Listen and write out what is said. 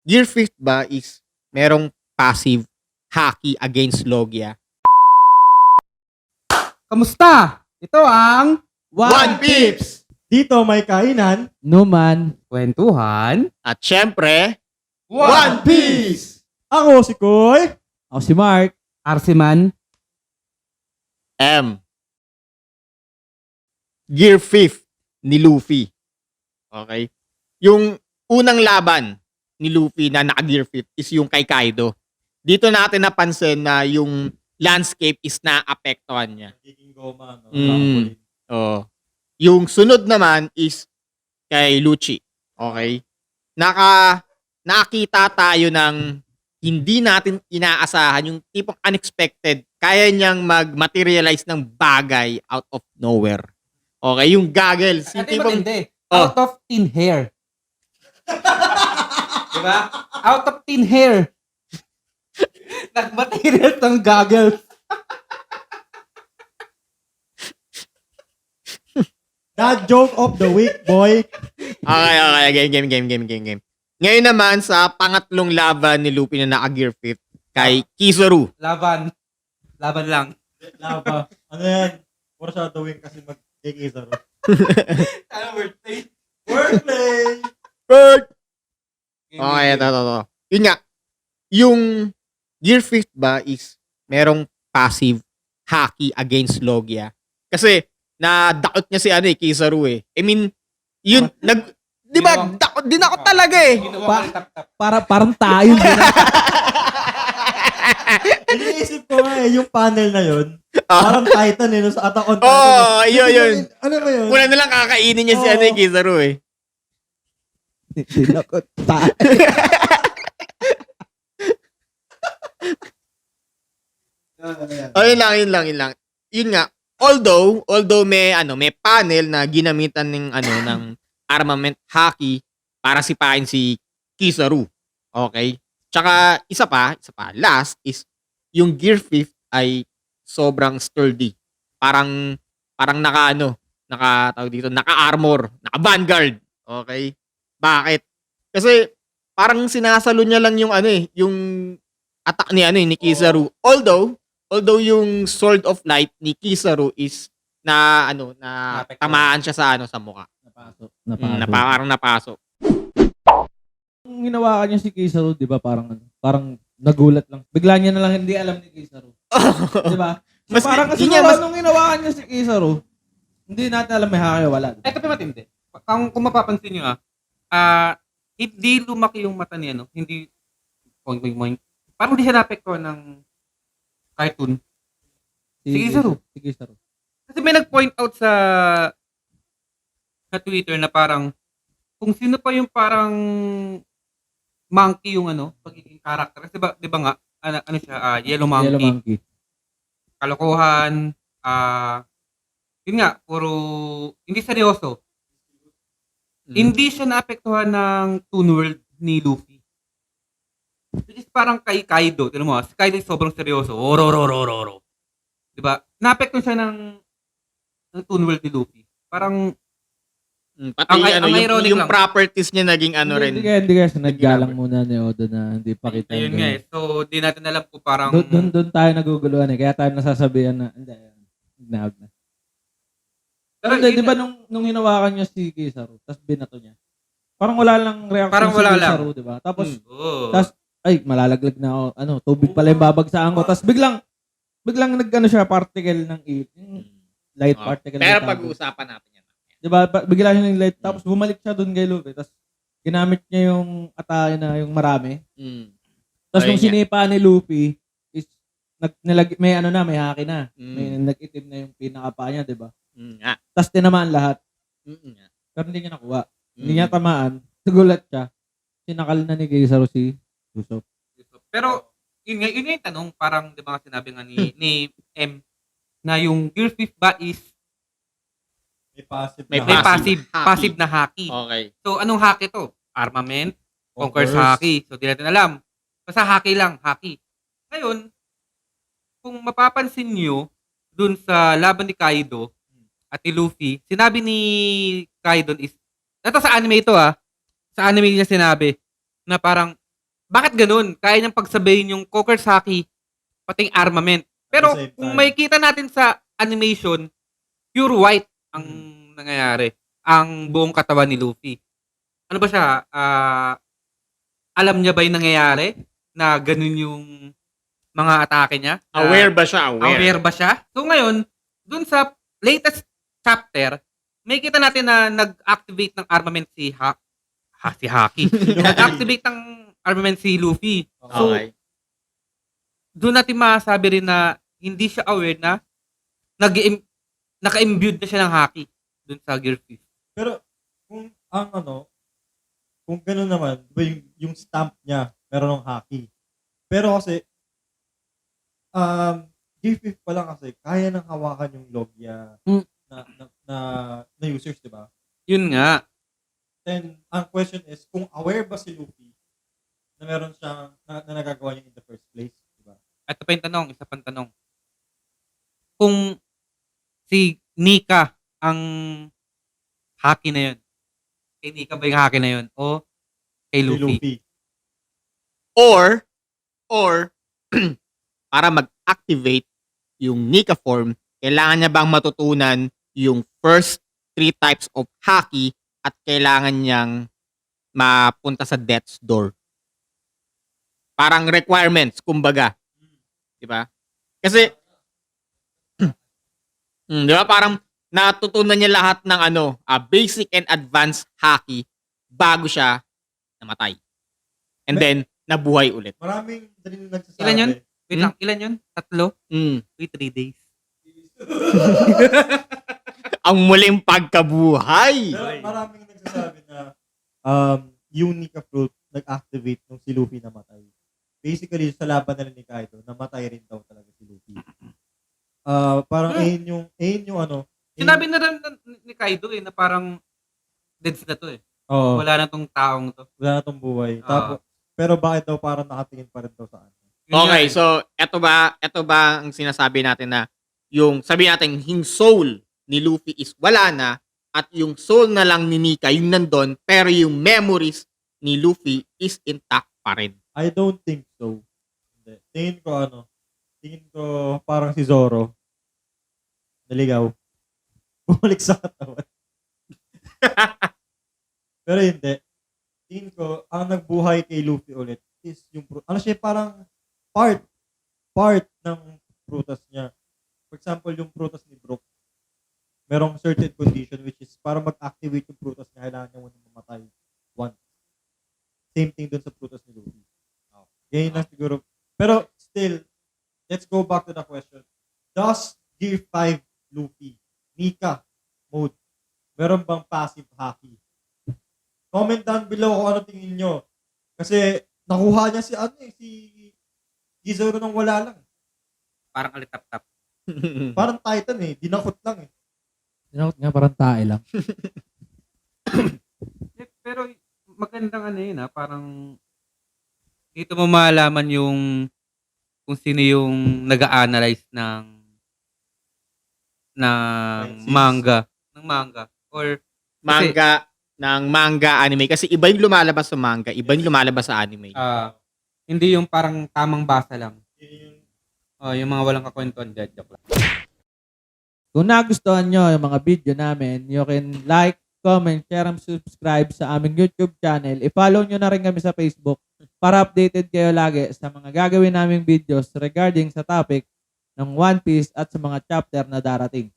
Gear Fifth ba is merong passive haki against Logia? Kamusta? Ito ang One Pips! Dito may kainan. Numan Kwentuhan. At syempre, One Piece! Ako si Koy. Ako si Mark. Arsiman. M. Gear Fifth ni Luffy. Okay? Yung unang laban ni Luffy na naka-Gear Fifth is yung kay Kaido. Dito natin napansin na yung landscape is naapektuhan niya. Nagiging goma. No? Oh. Yung sunod naman is kay Lucci. Okay? Nakita tayo ng hindi natin inaasahan, yung tipong unexpected, kaya niyang mag-materialize ng bagay out of nowhere. Okay? Yung goggles. Yung tipong, Out of thin hair. Diba? Out of thin hair. Nag-material ng goggles. That joke of the week, boy. Okay. Game. Ngayon naman sa pangatlong laban ni Luffy na naka-Gear Fifth kay Kizaru. Laban lang. Laba. Ano yan? Foreshadowing kasi mag-Kizaro. Ano birthday? Wordplay! Bird! Okay, ito. Yun nga, yung Gear Fifth ba is merong passive haki against Logia. Kasi, nadakot niya si Kizaru eh. I mean, yun, di ba, dinakot talaga eh. Parang tayo. Iniisip ko nga yung panel na yun. Parang Titan no, sa Attack on Titan. Oo, yun. Ano ba yun? Una na lang kakainin niya si Kizaru eh. Dinakot tayo. Yun lang. Yun nga, although may panel na ginamitan ng armament haki para sipain si Kizaru. Okay? Tsaka isa pa, last is yung Gear Fifth ay sobrang sturdy. Parang naka-armor, naka-vanguard. Okay? Bakit? Kasi parang sinasalo niya lang yung yung attack ni Kizaru. Although yung Sword of Light ni Kizaru is na tamaan siya sa mukha. Parang napasok. Nung ginawa niya si Kizaru, 'di ba, parang nagulat lang. Bigla niya na lang hindi alam ni Kizaru. 'Di ba? Mas Parang kasi nung ginawa niya si Kizaru, hindi natin alam may haki o wala. Ito pa matindi. Kung mapapansin nyo hindi lumaki yung mata niya, no? Hindi, point. Parang hindi siya naapektuhan ng cartoon. Si Kizaru. Kasi may nag-point out sa Twitter na parang, kung sino pa yung parang monkey yung pagiging character. Kasi di ba nga, siya, yellow monkey. Kalokohan, yun nga, puro, hindi seryoso. Hindi siya naapektuhan ng Toon World ni Luffy. Which is parang kay Kaido. Tignan mo, si Kaido sobrang seryoso. Oro. Diba? Naapektuhan siya ng Toon World ni Luffy. Parang, Pati ang ironic yung lang. properties niya naging rin. Hindi kasi naggalang muna ni Oda na hindi pa kita. Ayun nga eh. So, di natin alam kung parang... Doon tayo naguguluhan eh. Kaya tayo nasasabihan na, hindi, huwag na. Pero di ba nung hinawakan niya si Kizaru, tapos binato niya, parang wala lang reaction Parang wala si Kizaru, di ba? Tapos, malalaglag na ako, tubig pala yung babagsakan ko. Tapos biglang siya, particle ng light particle. Pero pag-uusapan natin yan. Di ba? Bigla siya ng light, tapos bumalik siya doon kay Luffy, tapos ginamit niya yung atake na yung marami. Tapos nung sinipa ni Luffy, is, may haki na. May nag-itim na yung pinakapa niya, di ba? Tapos tinamaan lahat. Pero hindi niya nakuha. Hindi niya tamaan. Nagulat siya. Sinakal na ni Kizaru si Usopp. Pero, yun nga yung tanong, parang, di ba nga sinabi nga ni M, na yung Gear Fifth ba is May passive na haki. Okay. So, anong haki to? Armament, conquers haki. So, di natin alam. Basta haki lang, haki. Ngayon, kung mapapansin nyo, dun sa laban ni Kaido at ni Luffy, sinabi ni Kaido is, ito sa anime ito Sa anime niya sinabi, na parang, bakit ganun? Kaya niyang pagsabayin yung Kokusaki, pating armament. Pero At the same kung time. makikita natin sa animation, pure white ang nangyayari. Ang buong katawan ni Luffy. Ano ba siya? Alam niya ba yung nangyayari? Na ganun yung mga atake niya? Na Aware ba siya? aware ba siya? So ngayon, dun sa latest chapter, may kita natin na nag-activate ng armament si Haki. Nag-activate ng armament si Luffy. So, Okay. doon natin masasabi rin na hindi siya aware na naka-imbued na siya ng Haki doon sa Gear 5. Pero, kung gano'n naman, di ba yung stamp niya, meron ng Haki. Pero kasi, G5 pa lang kasi, kaya nang hawakan yung Logia na users, di ba? Yun nga. Then, ang question is, kung aware ba si Luffy na meron siyang, na nagagawa niya in the first place, di ba? Ito pa yung tanong, isa pang tanong. Kung si Nika ang Haki na yun, kay Nika ba yung Haki na yun? O kay Si Luffy? Or, para mag-activate yung Nika form, kailangan niya bang matutunan yung first 3 types of Haki at kailangan niyang mapunta sa Death's Door. Parang requirements, kumbaga. Di ba? Kasi, di ba parang natutunan niya lahat ng basic and advanced Haki bago siya namatay. And then, nabuhay ulit. Maraming din nagsasabi. Ilan yun? Wait lang, ilan yun? 3? Mm. Wait, 3 days. Ang muling pagkabuhay. Pero maraming nagsasabi na yung Nika fruit nag-activate nung si Luffy namatay. Basically, sa laban na ni Kaido, namatay rin daw talaga si Luffy. Parang ayun yung ano. Sinabi na rin ni Kaido na parang deads na to Oo, Wala na tong taong to. wala na tong buhay. Oo. Tapos, pero bakit daw parang nakatingin pa rin daw sa ano? Yun nga Okay, so eto ba ang sinasabi natin na yung sabi natin yung soul ni Luffy is wala na at yung soul na lang ni Nika yung nandun pero yung memories ni Luffy is intact pa rin. I don't think so. Hindi. Tingin ko parang si Zoro. Naligaw. Bumalik sa katawan. Pero hindi. Tingin ko, ang nagbuhay kay Luffy ulit is yung siya parang part ng prutas niya. For example, yung prutas ni Brook, merong certain condition which is para mag-activate yung prutas niya, kailangan niya muna mamatay once. Same thing dun sa prutas ni Luffy. Ganyan lang siguro. Pero still, let's go back to the question. Does Gear 5 Luffy, Nika mode, meron bang passive Haki? Comment down below kung ano tingin nyo. Kasi nakuha niya si Zoro nang wala lang. Parang alitap-tap. Parang Titan dinakot lang Tinawag nga, parang tae lang. Pero magandang parang dito mo malaman yung kung sino yung nag-a-analyze ng Right, manga or manga anime kasi iba yung lumalabas sa manga, iba yung lumalabas sa anime. hindi yung parang tamang basa lang. Yun Yung mga walang kakwentuhan, joke lang. Kung nagustuhan nyo yung mga video namin, you can like, comment, share, and subscribe sa aming YouTube channel. I-follow nyo na rin kami sa Facebook para updated kayo lagi sa mga gagawin naming videos regarding sa topic ng One Piece at sa mga chapter na darating.